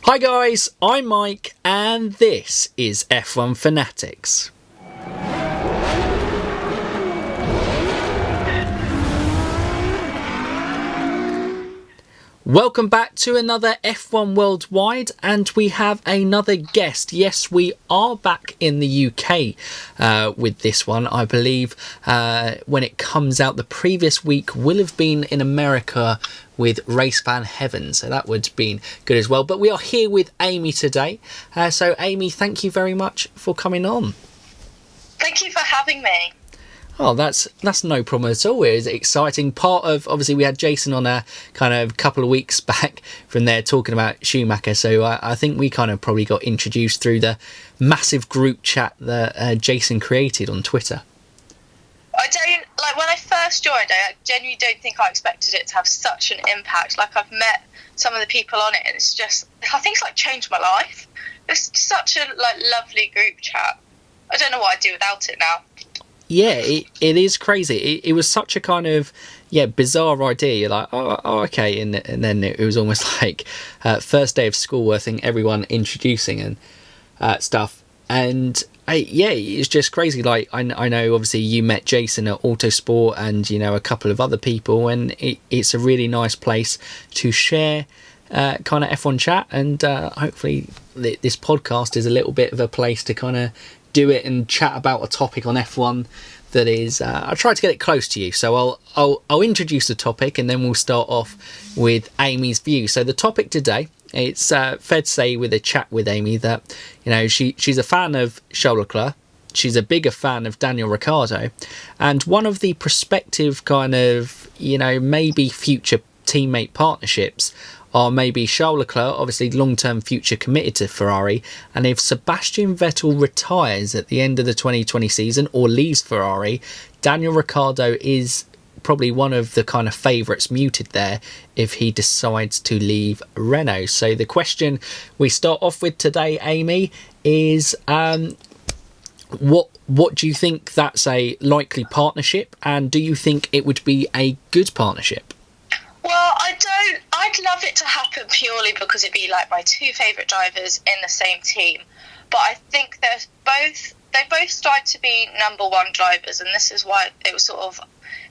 Hi guys, I'm Mike and this is F1 Fanatics. Welcome back to another F1 Worldwide, and we have another guest. Yes, we are back in the UK with this one. I believe when it comes out the previous week will have been in America with Race Fan Heaven, so that would have been good as well. But we are here with Aimee today. So Aimee, thank you very much for coming on. Thank you for having me. Oh, that's no problem at all. It was exciting. Part of, obviously, we had Jason on a kind of couple of weeks back from there talking about Schumacher. So I think we kind of probably got introduced through the massive group chat that Jason created on Twitter. When I first joined, I genuinely don't think I expected it to have such an impact. Like, I've met some of the people on it, and it's just, I think it's changed my life. It's such a lovely group chat. I don't know what I'd do without it now. Yeah, it is crazy. It was such a kind of bizarre idea. You're like, oh okay, and then it was almost like first day of school. I think everyone introducing and stuff, and it's just crazy. Like I know, obviously you met Jason at Autosport, and a couple of other people, and it's a really nice place to share kind of F1 chat, and hopefully this podcast is a little bit of a place to kind of do it and chat about a topic on F1 that is I'll try to get it close to you. So I'll introduce the topic, and then we'll start off with Aimee's view. So the topic today, it's fair to say with a chat with Aimee that she's a fan of Charles Leclerc, she's a bigger fan of Daniel Ricciardo, and one of the prospective kind of maybe future teammate partnerships are maybe Charles Leclerc, obviously long-term future committed to Ferrari, and if Sebastian Vettel retires at the end of the 2020 season or leaves Ferrari, Daniel Ricciardo is probably one of the kind of favourites muted there if he decides to leave Renault. So the question we start off with today, Aimee, is what do you think that's a likely partnership, and do you think it would be a good partnership? Well, I'd love it to happen purely because it'd be like my two favourite drivers in the same team. But I think they both started to be number one drivers, and this is why it was sort of,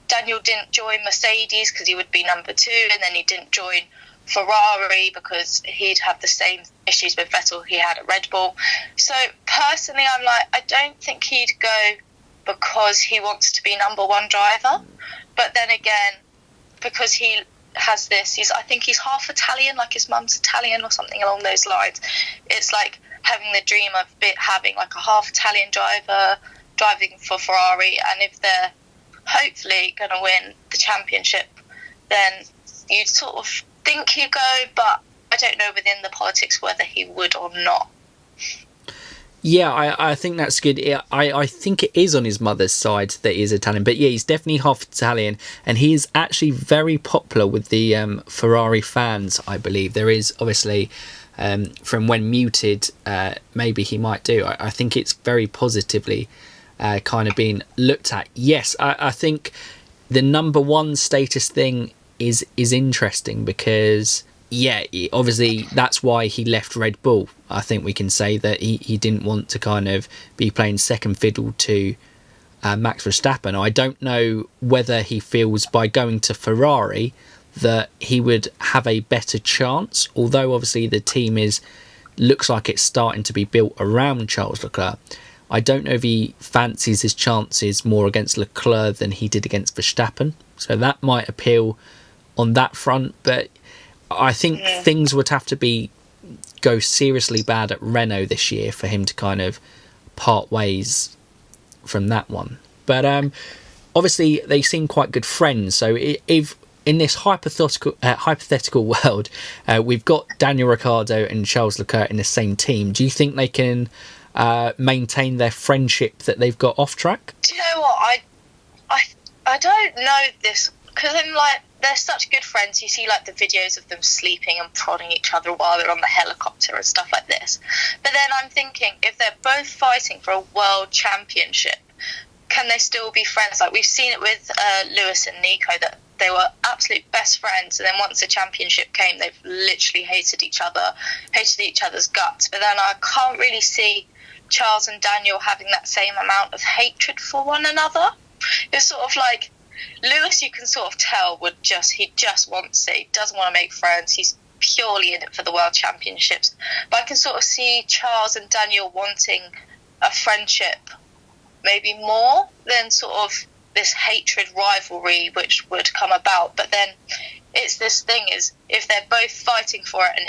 Daniel didn't join Mercedes because he would be number two, and then he didn't join Ferrari because he'd have the same issues with Vettel he had at Red Bull. So personally, I'm like, I don't think he'd go because he wants to be number one driver. But then again, because he has this, I think he's half Italian, like his mum's Italian or something along those lines. It's like having the dream of having like a half Italian driver driving for Ferrari, and if they're hopefully going to win the championship, then you'd sort of think he'd go, but I don't know within the politics whether he would or not. Yeah, I think that's good. I think it is on his mother's side that he is Italian. But yeah, he's definitely half Italian. And he is actually very popular with the Ferrari fans, I believe. There is, obviously, from when muted, maybe he might do. I think it's very positively kind of being looked at. Yes, I think the number one status thing is interesting because, yeah, obviously that's why he left Red Bull. I think we can say that he didn't want to kind of be playing second fiddle to Max Verstappen. I don't know whether he feels by going to Ferrari that he would have a better chance, although obviously the team looks like it's starting to be built around Charles Leclerc. I don't know if he fancies his chances more against Leclerc than he did against Verstappen, so that might appeal on that front. But I think things would have to go seriously bad at Renault this year for him to kind of part ways from that one. But obviously they seem quite good friends, so if in this hypothetical world we've got Daniel Ricciardo and Charles Leclerc in the same team, do you think they can maintain their friendship that they've got off track? Do you know what, I don't know this, because I'm like, they're such good friends. You see like the videos of them sleeping and prodding each other while they're on the helicopter and stuff like this. But then I'm thinking, if they're both fighting for a world championship, can they still be friends? Like we've seen it with Lewis and Nico, that they were absolute best friends, and then once the championship came, they've literally hated each other's guts. But then I can't really see Charles and Daniel having that same amount of hatred for one another. It's sort of like Lewis, you can sort of tell he doesn't want to make friends. He's purely in it for the World Championships. But I can sort of see Charles and Daniel wanting a friendship maybe more than sort of this hatred rivalry which would come about. But then it's this thing is, if they're both fighting for it, and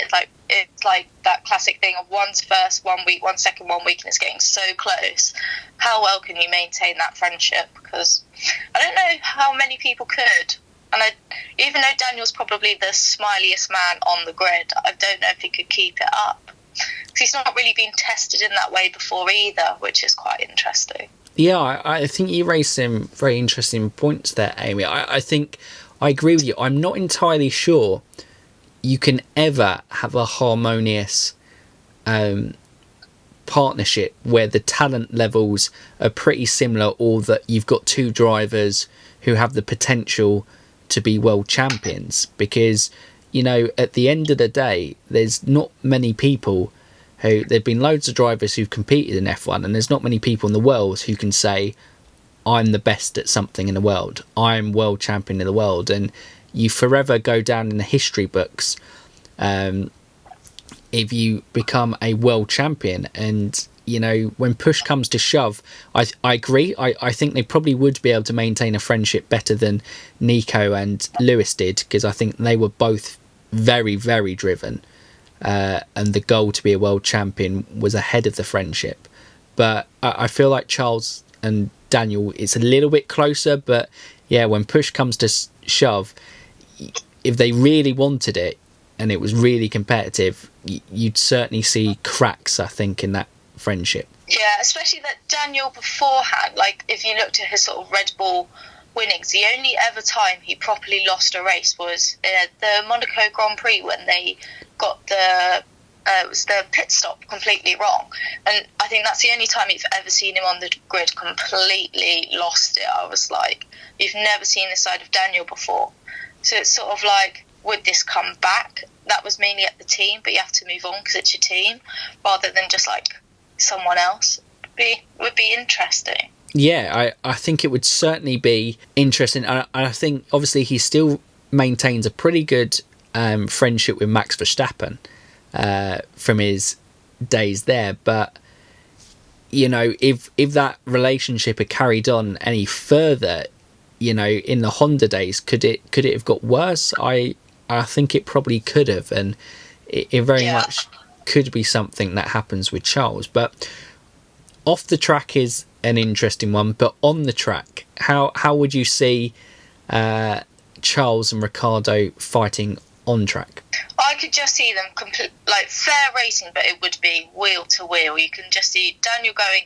it's like that classic thing of one's first 1 week, 1 second, 1 week, and it's getting so close, how well can you maintain that friendship? Because I don't know how many people could. And even though Daniel's probably the smiliest man on the grid, I don't know if he could keep it up. Because he's not really been tested in that way before either, which is quite interesting. Yeah, I think you raised some very interesting points there, Aimee. I think I agree with you. I'm not entirely sure you can ever have a harmonious partnership where the talent levels are pretty similar, or that you've got two drivers who have the potential to be world champions. Because, you know, at the end of the day, there's not many people there've been loads of drivers who've competed in F1, and there's not many people in the world who can say, I'm the best at something in the world, I'm world champion in the world. And you forever go down in the history books if you become a world champion. And, you know, when push comes to shove, I agree. I think they probably would be able to maintain a friendship better than Nico and Lewis did, because I think they were both very, very driven. And the goal to be a world champion was ahead of the friendship. But I feel like Charles and Daniel, it's a little bit closer. But yeah, when push comes to shove, if they really wanted it and it was really competitive, you'd certainly see cracks, I think, in that friendship. Yeah, especially that Daniel beforehand, like if you looked at his sort of Red Bull winnings, the only ever time he properly lost a race was the Monaco Grand Prix, when they got it was the pit stop completely wrong. And I think that's the only time you've ever seen him on the grid completely lost it. I was like, you've never seen this side of Daniel before. So it's sort of like, would this come back? That was mainly at the team, but you have to move on because it's your team, rather than just like someone else. Would be interesting. Yeah, I think it would certainly be interesting. And I think obviously he still maintains a pretty good friendship with Max Verstappen from his days there. But, you know, if that relationship had carried on any further, you know, in the Honda days, could it have got worse? I think it probably could have, and it very much could be something that happens with Charles. But off the track is an interesting one, but on the track, how would you see Charles and Ricciardo fighting on track? I could just see them like fair racing, but it would be wheel to wheel. You can just see Daniel going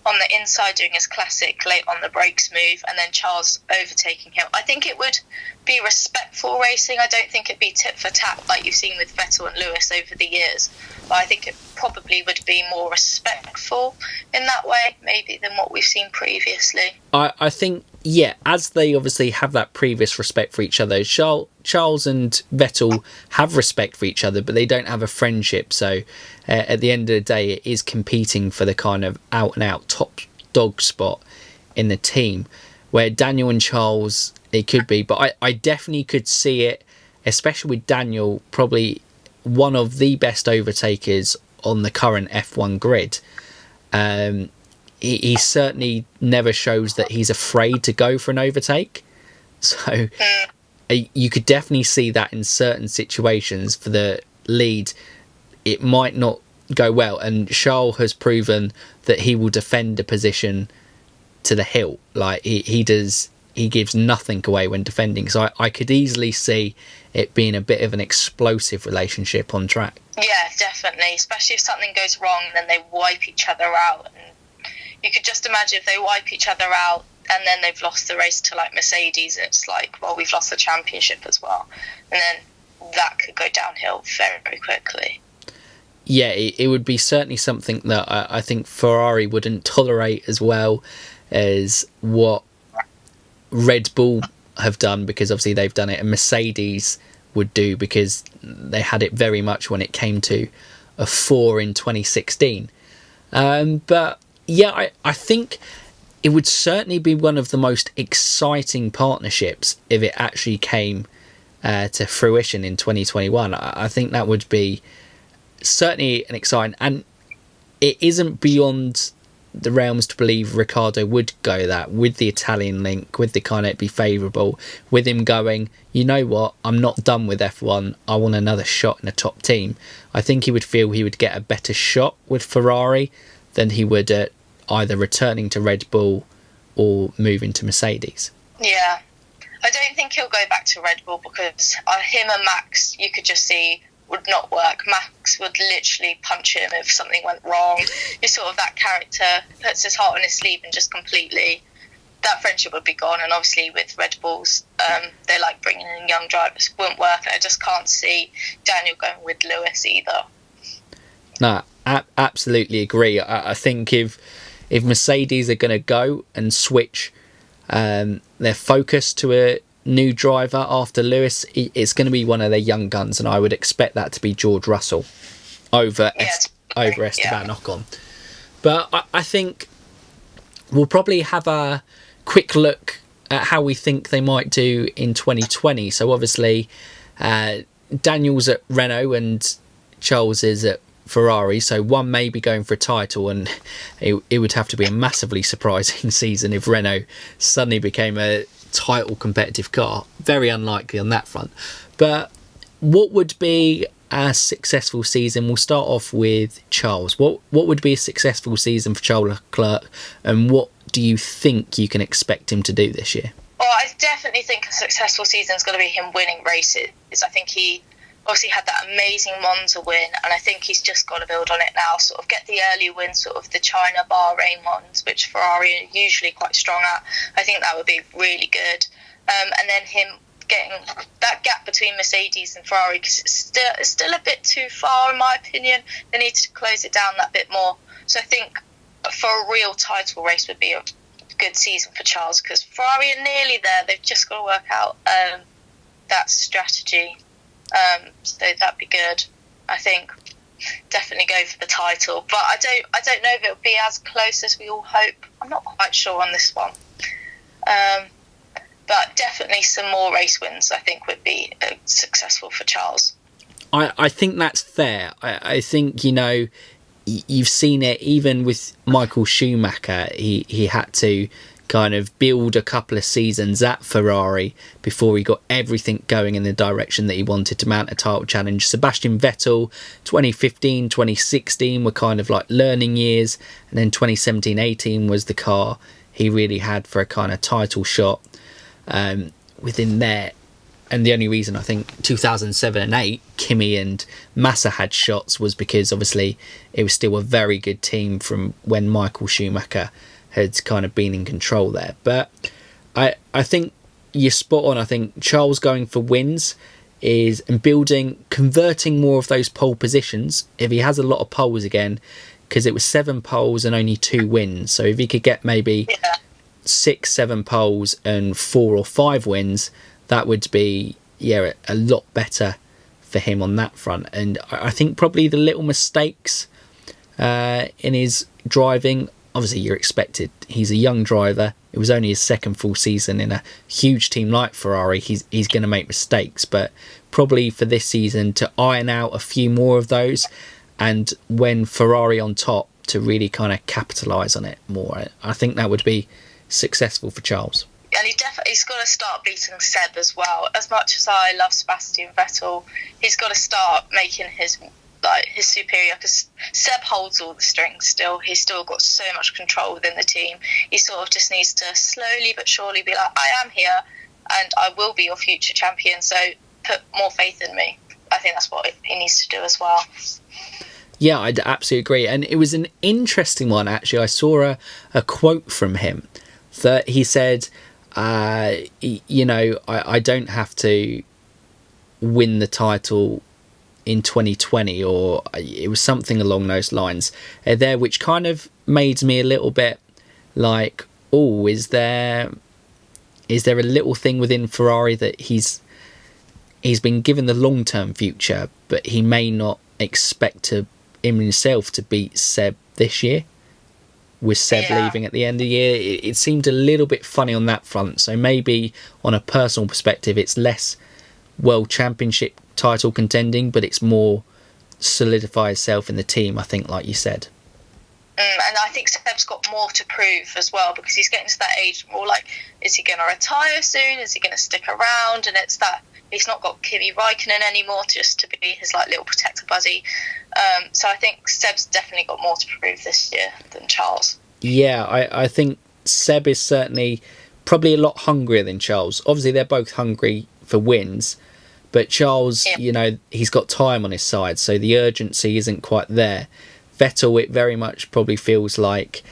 on the inside doing his classic late on the brakes move, and then Charles overtaking him. I think it would be respectful racing. I don't think it'd be tit for tat like you've seen with Vettel and Lewis over the years, but I think it probably would be more respectful in that way maybe than what we've seen previously. I think, yeah, as they obviously have that previous respect for each other, Charles and Vettel have respect for each other, but they don't have a friendship. So at the end of the day, it is competing for the kind of out-and-out top dog spot in the team, where Daniel and Charles, it could be. But I definitely could see it, especially with Daniel, probably one of the best overtakers on the current F1 grid. He certainly never shows that he's afraid to go for an overtake. So you could definitely see that in certain situations for the lead, it might not go well. And Charles has proven that he will defend a position to the hilt. Like he does, he gives nothing away when defending. So I could easily see it being a bit of an explosive relationship on track. Yeah, definitely. Especially if something goes wrong, then they wipe each other out. And you could just imagine if they wipe each other out and then they've lost the race to like Mercedes, it's like, well, we've lost the championship as well. And then that could go downhill very, very quickly. Yeah, it would be certainly something that I think Ferrari wouldn't tolerate as well as what Red Bull have done, because obviously they've done it, and Mercedes would do because they had it very much when it came to a 4 in 2016. But yeah, I think it would certainly be one of the most exciting partnerships if it actually came to fruition in 2021. I think that would be certainly an exciting, and it isn't beyond the realms to believe Ricciardo would go that with the Italian link, with the kind of be favourable, with him going, you know what, I'm not done with F1, I want another shot in a top team. I think he would feel he would get a better shot with Ferrari than he would at either returning to Red Bull or moving to Mercedes. Yeah, I don't think he'll go back to Red Bull because him and Max, you could just see, would not work. Max would literally punch him if something went wrong. He's sort of that character, puts his heart on his sleeve and just completely, that friendship would be gone. And obviously with Red Bulls, they like bringing in young drivers, wouldn't work. And I just can't see Daniel going with Lewis either. No, absolutely agree. I think if Mercedes are going to go and switch their focus to a new driver after Lewis, it's going to be one of their young guns, and I would expect that to be George Russell over Esteban Ocon. But I think we'll probably have a quick look at how we think they might do in 2020. So obviously Daniel's at Renault and Charles is at Ferrari, so one may be going for a title, and it would have to be a massively surprising season if Renault suddenly became a title competitive car. Very unlikely on that front. But what would be a successful season? We'll start off with Charles. What would be a successful season for Charles Leclerc, and what do you think you can expect him to do this year? Well, I definitely think a successful season is going to be him winning races. I think he obviously had that amazing Monza win, and I think he's just got to build on it now, sort of get the early wins, sort of the China, Bahrain ones, which Ferrari are usually quite strong at. I think that would be really good. And then him getting that gap between Mercedes and Ferrari, because it's still a bit too far in my opinion. They need to close it down that bit more. So I think for a real title race would be a good season for Charles, because Ferrari are nearly there. They've just got to work out that strategy. So that'd be good. I think definitely go for the title, but I don't know if it'll be as close as we all hope. I'm not quite sure on this one, but definitely some more race wins I think would be successful for Charles. I think that's fair. I think, you know, you've seen it even with Michael Schumacher. He had to kind of build a couple of seasons at Ferrari before he got everything going in the direction that he wanted to mount a title challenge. Sebastian Vettel, 2015, 2016 were kind of like learning years, and then 2017-18 was the car he really had for a kind of title shot within there. And the only reason I think 2007 and 8 Kimi and Massa had shots was because obviously it was still a very good team from when Michael Schumacher had kind of been in control there. But I think you're spot on. I think Charles going for wins and converting more of those pole positions. If he has a lot of poles again, because it was 7 poles and only 2 wins, so if he could get maybe 6-7 poles and 4 or 5 wins, that would be a lot better for him on that front. And I think probably the little mistakes in his driving, obviously you're expected. He's a young driver. It was only his second full season in a huge team like Ferrari. He's going to make mistakes, but probably for this season to iron out a few more of those, and when Ferrari on top, to really kind of capitalise on it more. I think that would be successful for Charles. And he's got to start beating Seb as well. As much as I love Sebastian Vettel, he's got to start making his superior, because Seb holds all the strings still. He's still got so much control within the team. He sort of just needs to slowly but surely be like, I am here and I will be your future champion, so put more faith in me. I think that's what he needs to do as well. Yeah, I absolutely agree. And it was an interesting one, actually. I saw a quote from him that he said, I don't have to win the title in 2020, or it was something along those lines there, which kind of made me a little bit like, oh, is there is there a little thing within Ferrari that he's been given the long-term future, but he may not expect him himself to beat Seb this year, with Seb leaving at the end of the year? It seemed a little bit funny on that front. So maybe on a personal perspective, it's less World Championship title contending, but it's more solidify himself in the team, I think, like you said. And I think Seb's got more to prove as well, because he's getting to that age more like, is he going to retire soon? Is he going to stick around? And it's that he's not got Kimi Räikkönen anymore just to be his like little protector buddy. So I think Seb's definitely got more to prove this year than Charles. Yeah, I think Seb is certainly probably a lot hungrier than Charles. Obviously, they're both hungry for wins, but Charles, he's got time on his side, so the urgency isn't quite there. Vettel, it very much probably feels like,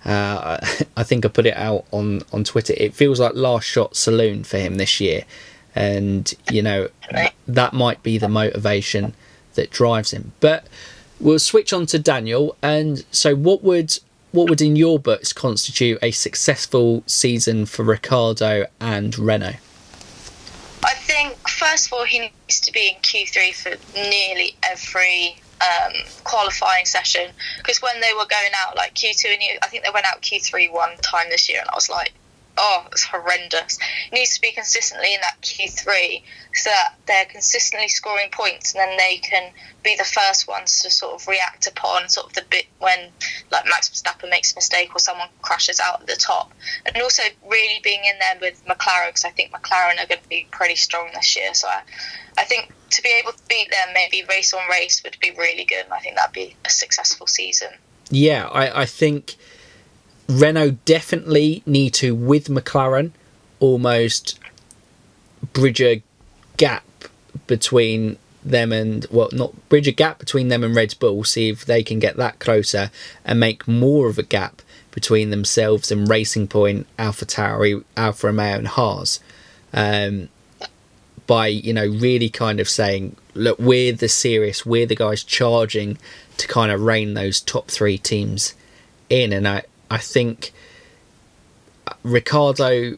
I think I put it out on Twitter, it feels like last shot saloon for him this year. And, that might be the motivation that drives him. But we'll switch on to Daniel. And so what would in your books constitute a successful season for Ricciardo and Renault? I think, first of all, he needs to be in Q3 for nearly every qualifying session, because when they were going out like Q2 and I think they went out Q3 one time this year, and I was like, oh, it's horrendous. It needs to be consistently in that Q3 so that they're consistently scoring points, and then they can be the first ones to sort of react upon sort of the bit when like Max Verstappen makes a mistake or someone crashes out at the top. And also really being in there with McLaren, because I think McLaren are going to be pretty strong this year. So I think to be able to beat them maybe race on race would be really good, and I think that'd be a successful season. Yeah, I think Renault definitely need to, with McLaren, almost bridge a gap between them and, bridge a gap between them and Red Bull, see if they can get that closer and make more of a gap between themselves and Racing Point, AlphaTauri, Alfa Romeo and Haas. By, really kind of saying, look, we're the guys charging to kind of rein those top three teams in. And I think Ricciardo,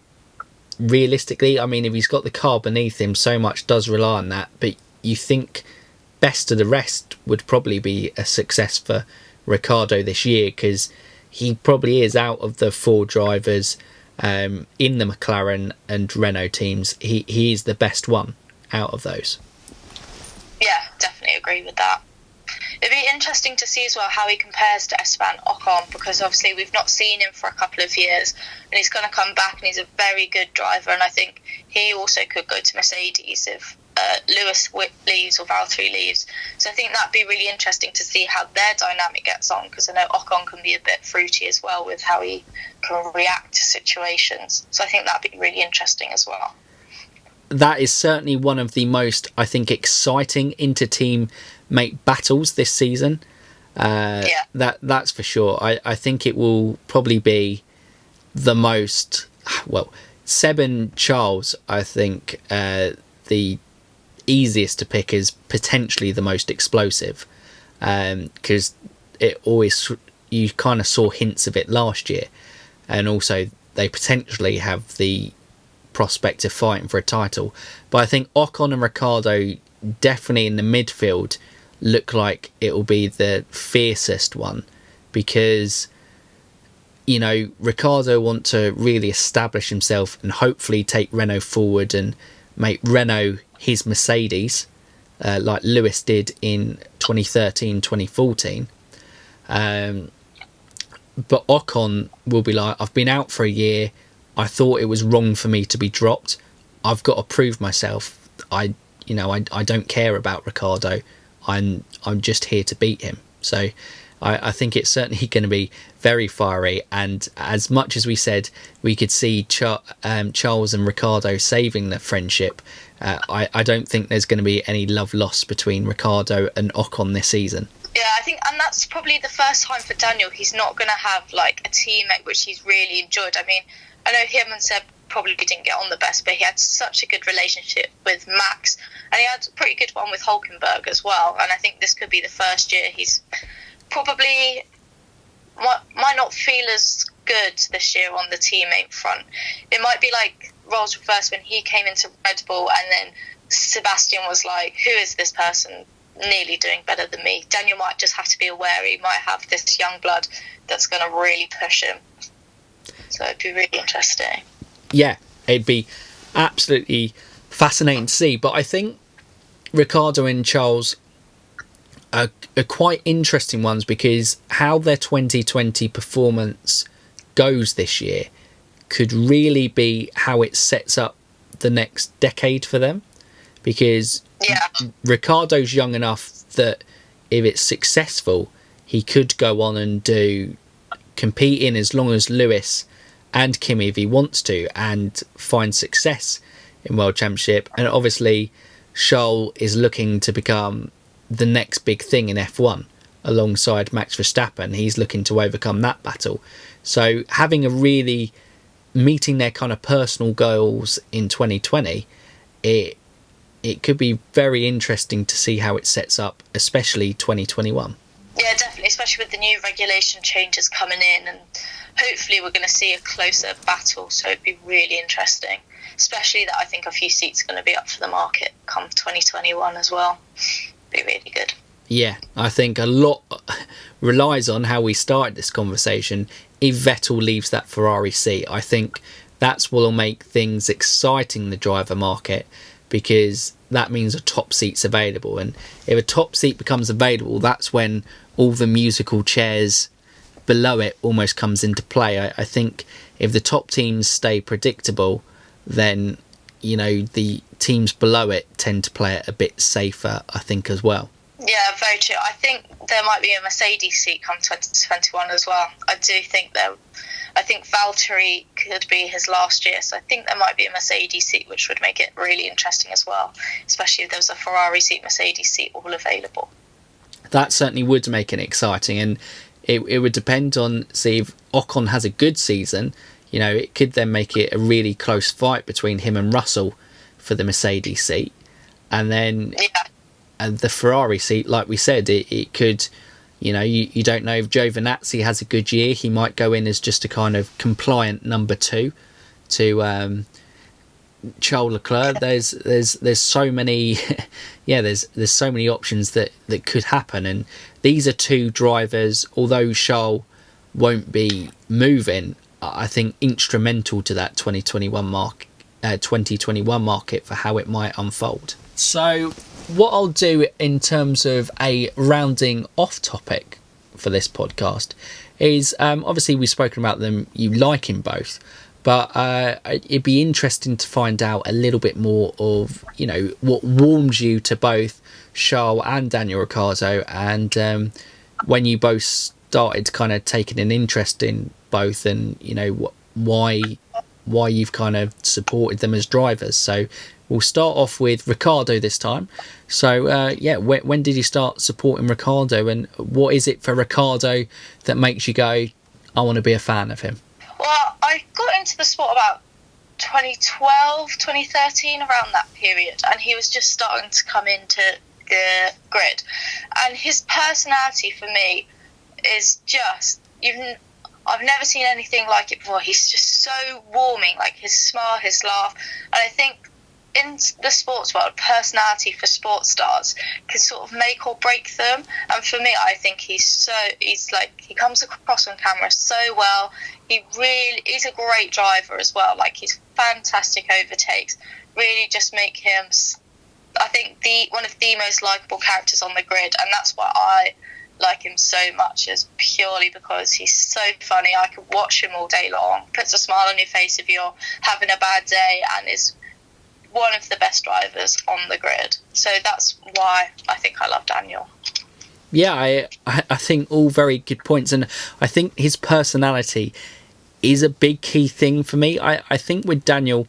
realistically, I mean, if he's got the car beneath him, so much does rely on that. But you think best of the rest would probably be a success for Ricciardo this year, because he probably is, out of the four drivers in the McLaren and Renault teams, he is the best one out of those. Yeah, definitely agree with that. It'd be interesting to see as well how he compares to Esteban Ocon, because obviously we've not seen him for a couple of years, and he's going to come back, and he's a very good driver, and I think he also could go to Mercedes if Lewis leaves or Valtteri leaves. So I think that'd be really interesting to see how their dynamic gets on, because I know Ocon can be a bit fruity as well with how he can react to situations. So I think that'd be really interesting as well. That is certainly one of the most, I think, exciting inter-team mate battles this season. That's for sure. I think it will probably be the most, Seb and Charles, I think the easiest to pick is potentially the most explosive, because it always, you kind of saw hints of it last year, and also they potentially have the prospect of fighting for a title. But I think Ocon and Ricciardo definitely in the midfield look like it will be the fiercest one, because Ricciardo want to really establish himself and hopefully take Renault forward and make Renault his Mercedes, like Lewis did in 2013-2014. But Ocon will be like, I've been out for a year, I thought it was wrong for me to be dropped, I've got to prove myself. I don't care about Ricciardo, I'm just here to beat him. So I think it's certainly going to be very fiery, and as much as we said we could see Charles and Ricciardo saving the friendship, I don't think there's going to be any love lost between Ricciardo and Ocon this season. Yeah, I think, and that's probably the first time for Daniel he's not going to have like a teammate which he's really enjoyed. I mean, I know him and Seb probably didn't get on the best, but he had such a good relationship with Max, and he had a pretty good one with Hülkenberg as well. And I think this could be the first year he's probably might not feel as good this year on the teammate front. It might be like roles reversed when he came into Red Bull, and then Sebastian was like, who is this person nearly doing better than me? Daniel might just have to be aware he might have this young blood that's going to really push him. So it'd be really interesting. Yeah, it'd be absolutely fascinating to see. But I think Ricciardo and Charles are quite interesting ones, because how their 2020 performance goes this year could really be how it sets up the next decade for them. Because Ricciardo's young enough that if it's successful, he could go on and compete in as long as Lewis and Kimi if he wants to, and find success in World Championship. And obviously Charles is looking to become the next big thing in F1 alongside Max Verstappen. He's looking to overcome that battle. So having meeting their kind of personal goals in 2020, it could be very interesting to see how it sets up, especially 2021. Yeah, definitely, especially with the new regulation changes coming in, and hopefully we're going to see a closer battle, so it'd be really interesting, especially that I think a few seats are going to be up for the market come 2021 as well. Be really good. Yeah, I think a lot relies on how we started this conversation. If Vettel leaves that Ferrari seat, I think that's what will make things exciting, the driver market, because that means a top seat's available. And if a top seat becomes available, that's when all the musical chairs below it almost comes into play. I think if the top teams stay predictable, then, you know, the teams below it tend to play it a bit safer, I think, as well. Yeah, very true. I think there might be a Mercedes seat come 2021 as well. I think Valtteri could be his last year, so I think there might be a Mercedes seat, which would make it really interesting as well, especially if there was a Ferrari seat, Mercedes seat all available. That certainly would make it exciting, and it would depend on, see, if Ocon has a good season, you know, it could then make it a really close fight between him and Russell for the Mercedes seat. And then the Ferrari seat, like we said, it could, you know, you don't know if Giovinazzi has a good year. He might go in as just a kind of compliant number 2 to Charles Leclerc. There's so many there's so many options that could happen, and these are two drivers, although Charles won't be moving, I think instrumental to that 2021 market for how it might unfold. So what I'll do in terms of a rounding off topic for this podcast is, obviously we've spoken about them, you like him both, but it'd be interesting to find out a little bit more of, you know, what warms you to both Charles and Daniel Ricciardo, and when you both started kind of taking an interest in both, and, you know, why you've kind of supported them as drivers. So we'll start off with Ricciardo this time. So, when did you start supporting Ricciardo, and what is it for Ricciardo that makes you go, I want to be a fan of him? Well, I got into the sport about 2012, 2013, around that period, and he was just starting to come into the grid. And his personality for me is just, I've never seen anything like it before. He's just so warming, like his smile, his laugh. And I think in the sports world, personality for sports stars can sort of make or break them. And for me, I think he comes across on camera so well. He's a great driver as well. Like, he's fantastic overtakes. Really just make him, I think, one of the most likeable characters on the grid. And that's why I like him so much, is purely because he's so funny. I could watch him all day long. Puts a smile on your face if you're having a bad day, and is one of the best drivers on the grid. So that's why I think I love Daniel. Yeah, I think all very good points, and I think his personality is a big key thing for me. I think with Daniel,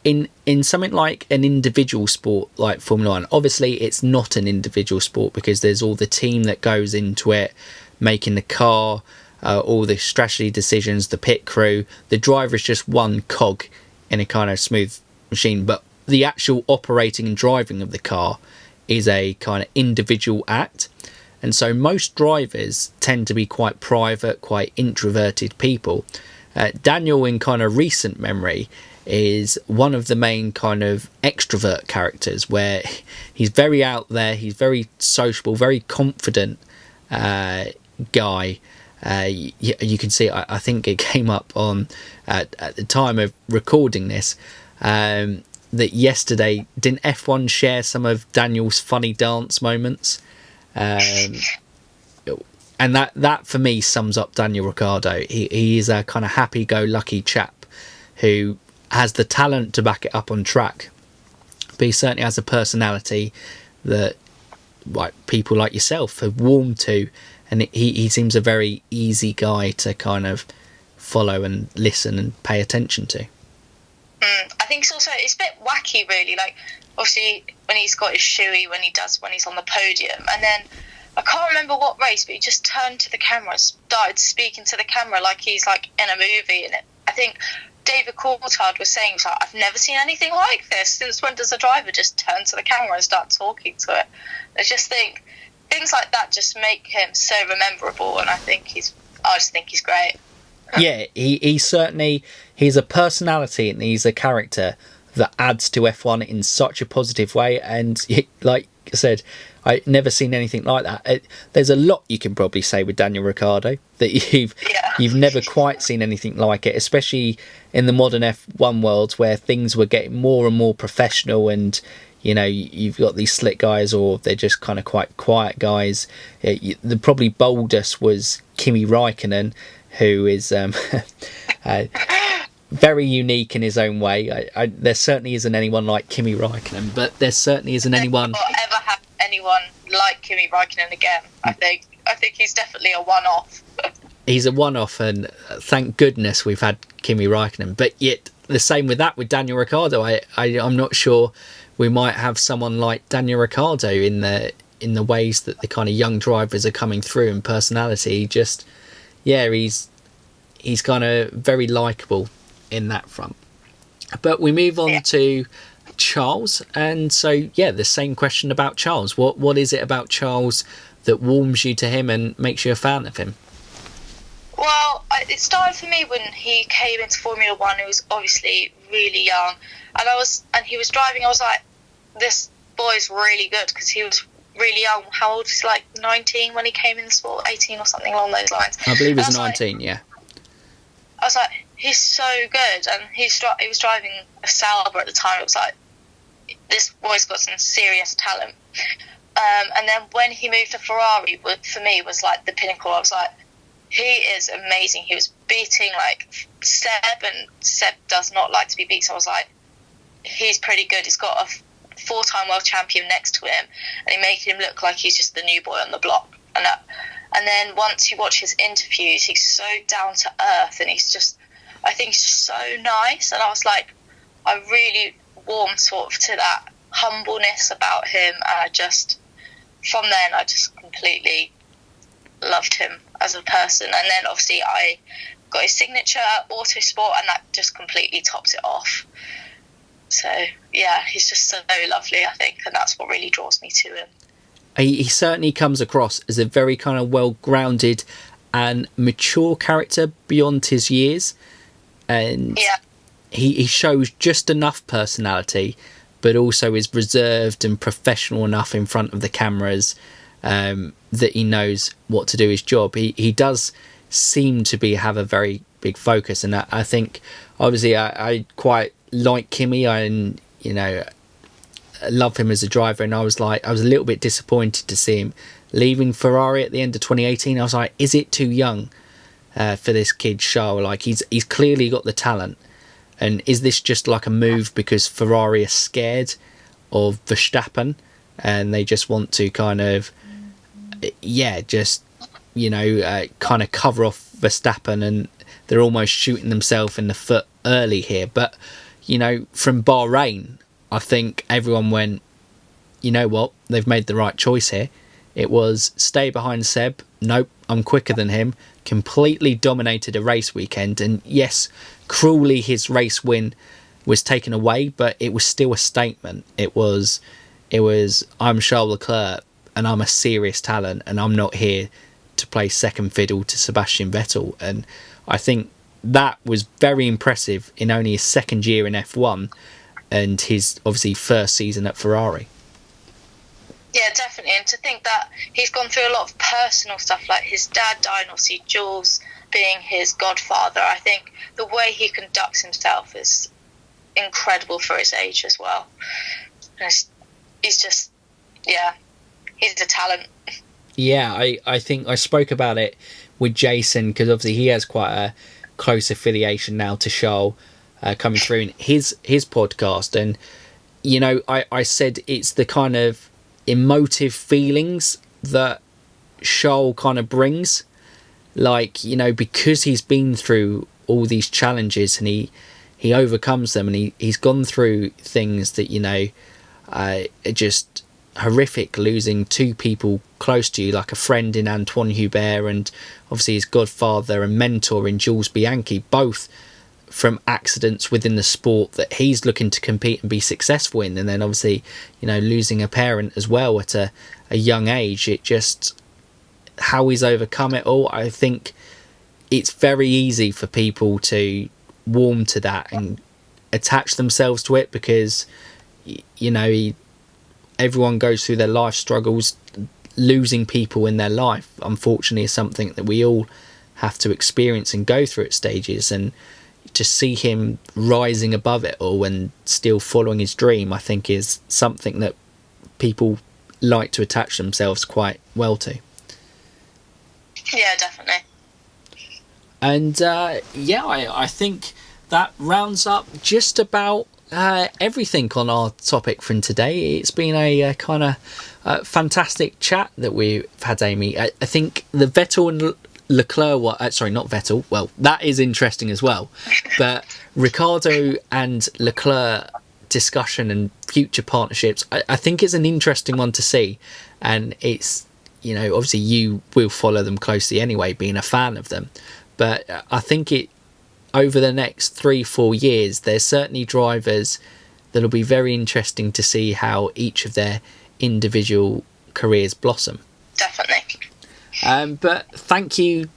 in something like an individual sport like Formula 1, obviously it's not an individual sport because there's all the team that goes into it, making the car, all the strategy decisions, the pit crew. The driver is just one cog in a kind of smooth machine, but the actual operating and driving of the car is a kind of individual act. And so most drivers tend to be quite private, quite introverted people. Daniel, in kind of recent memory, is one of the main kind of extrovert characters, where he's very out there, he's very sociable, very confident guy. You can see, I think it came up on at the time of recording this, that yesterday, didn't F1 share some of Daniel's funny dance moments? And that for me sums up Daniel Ricciardo. He is a kind of happy-go-lucky chap who has the talent to back it up on track, but he certainly has a personality that, like, people like yourself have warmed to, and he seems a very easy guy to kind of follow and listen and pay attention to. I think it's a bit wacky, really. Like, obviously, when he's got his shoey, when he's on the podium, and then I can't remember what race, but he just turned to the camera and started speaking to the camera like he's like in a movie. And I think David Coulthard was saying, like, I've never seen anything like this. Since when does a driver just turn to the camera and start talking to it? I just think things like that just make him so memorable, and I just think he's great. Yeah, he's a personality and he's a character that adds to F1 in such a positive way. And like I said, I've never seen anything like that. There's a lot you can probably say with Daniel Ricciardo that you've never quite seen anything like it, especially in the modern F1 world where things were getting more and more professional, and you've got these slick guys, or they're just kind of quite quiet guys. The probably boldest was Kimi Räikkönen, who is very unique in his own way. There certainly isn't anyone like Kimi Räikkönen, but there certainly isn't anyone... Will ever have anyone like Kimi Räikkönen again, I think. I think he's definitely a one-off. He's a one-off, and thank goodness we've had Kimi Räikkönen. But yet, the same with Daniel Ricciardo. I'm not sure we might have someone like Daniel Ricciardo in the ways that the kind of young drivers are coming through in personality. He's kind of very likeable in that front. But we move on to Charles, and so the same question about Charles. What is it about Charles that warms you to him and makes you a fan of him? Well, it started for me when he came into Formula One. He was obviously really young, and he was driving. I was like, this boy's really good, because he was really young. How old is he? Like 19 when he came in the sport, 18 or something along those lines. I believe it was 19. I was like, he's so good, and he was driving a Sauber at the time. It was like, this boy's got some serious talent. And then when he moved to Ferrari, for me, was like the pinnacle. I was like, he is amazing. He was beating like Seb, and Seb does not like to be beat. So I was like, he's pretty good. He's got a 4-time world champion next to him, and he made him look like he's just the new boy on the block. And then once you watch his interviews, he's so down to earth, and I think he's just so nice. And I was like, I really warmed sort of to that humbleness about him, and from then I just completely loved him as a person. And then obviously I got his signature Autosport, and that just completely tops it off. So he's just so lovely, I think, and that's what really draws me to him. He certainly comes across as a very kind of well-grounded and mature character beyond his years, and he shows just enough personality, but also is reserved and professional enough in front of the cameras that he knows what to do his job. He does seem to have a very big focus, and I think obviously I quite like Kimi, and love him as a driver, and I was a little bit disappointed to see him leaving Ferrari at the end of 2018. I was like, is it too young for this kid Charles? Like, he's clearly got the talent, and is this just like a move because Ferrari are scared of Verstappen and they just want to kind of kind of cover off Verstappen, and they're almost shooting themselves in the foot early here? But from Bahrain, I think everyone went, you know what, they've made the right choice here. It was stay behind Seb. Nope, I'm quicker than him. Completely dominated a race weekend. And yes, cruelly his race win was taken away, but it was still a statement. It was I'm Charles Leclerc, and I'm a serious talent, and I'm not here to play second fiddle to Sebastian Vettel. And I think that was very impressive in only his second year in F1 and his obviously first season at Ferrari. Yeah, definitely. And to think that he's gone through a lot of personal stuff, like his dad died, and obviously Jules being his godfather. I think the way he conducts himself is incredible for his age as well. And he's just, yeah, he's a talent. Yeah, I think I spoke about it with Jason, because obviously he has quite a close affiliation now to Charles coming through in his podcast. And, you know, I said it's the kind of emotive feelings that Charles kind of brings. Like, you know, because he's been through all these challenges and he overcomes them, and he's gone through things that, you know, are just horrific, losing two people close to you, like a friend in Antoine Hubert and obviously his godfather and mentor in Jules Bianchi, both from accidents within the sport that he's looking to compete and be successful in. And then obviously, you know, losing a parent as well at a young age. It just, how he's overcome it all, I think it's very easy for people to warm to that and attach themselves to it, because, you know, everyone goes through their life struggles. Losing people in their life, unfortunately, is something that we all have to experience and go through at stages. And to see him rising above it all and still following his dream, I think is something that people like to attach themselves quite well to. Yeah, definitely. And I think that rounds up just about everything on our topic from today. It's been a kind of fantastic chat that we've had, Aimee. I think the Vettel and Leclerc not Vettel, well, that is interesting as well, but Ricciardo and Leclerc discussion and future partnerships, I think it's an interesting one to see. And it's, you know, obviously you will follow them closely anyway, being a fan of them, but I think it, over the next 3-4 years, there's certainly drivers that'll be very interesting to see how each of their individual careers blossom. Definitely. But thank you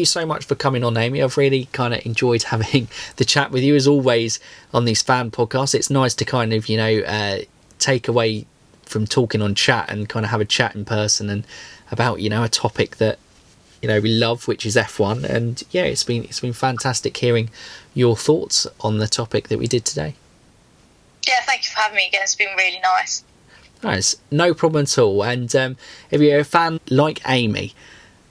so much for coming on, Aimee. I've really kind of enjoyed having the chat with you, as always, on these fan podcasts. It's nice to kind of, you know, take away from talking on chat and kind of have a chat in person and about, you know, a topic that, you know, we love, which is F1. And yeah, it's been fantastic hearing your thoughts on the topic that we did today. Yeah, thank you for having me again. It's been really nice. Nice, no problem at all. And if you're a fan like Aimee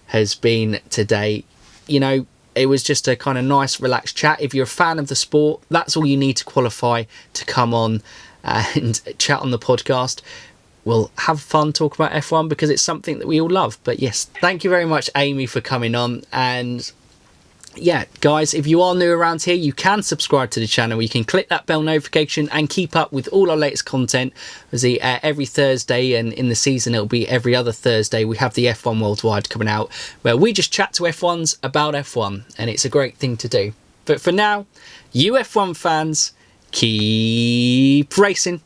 has been today, you know, it was just a kind of nice, relaxed chat. If you're a fan of the sport, that's all you need to qualify to come on and chat on the podcast. We'll have fun talking about F1 because it's something that we all love. But yes, thank you very much, Aimee, for coming on. And yeah, guys, if you are new around here, you can subscribe to the channel. You can click that bell notification and keep up with all our latest content. Every Thursday, and in the season it'll be every other Thursday, we have the F1 Worldwide coming out, where we just chat to F1s about F1, and it's a great thing to do. But for now, you F1 fans, keep racing.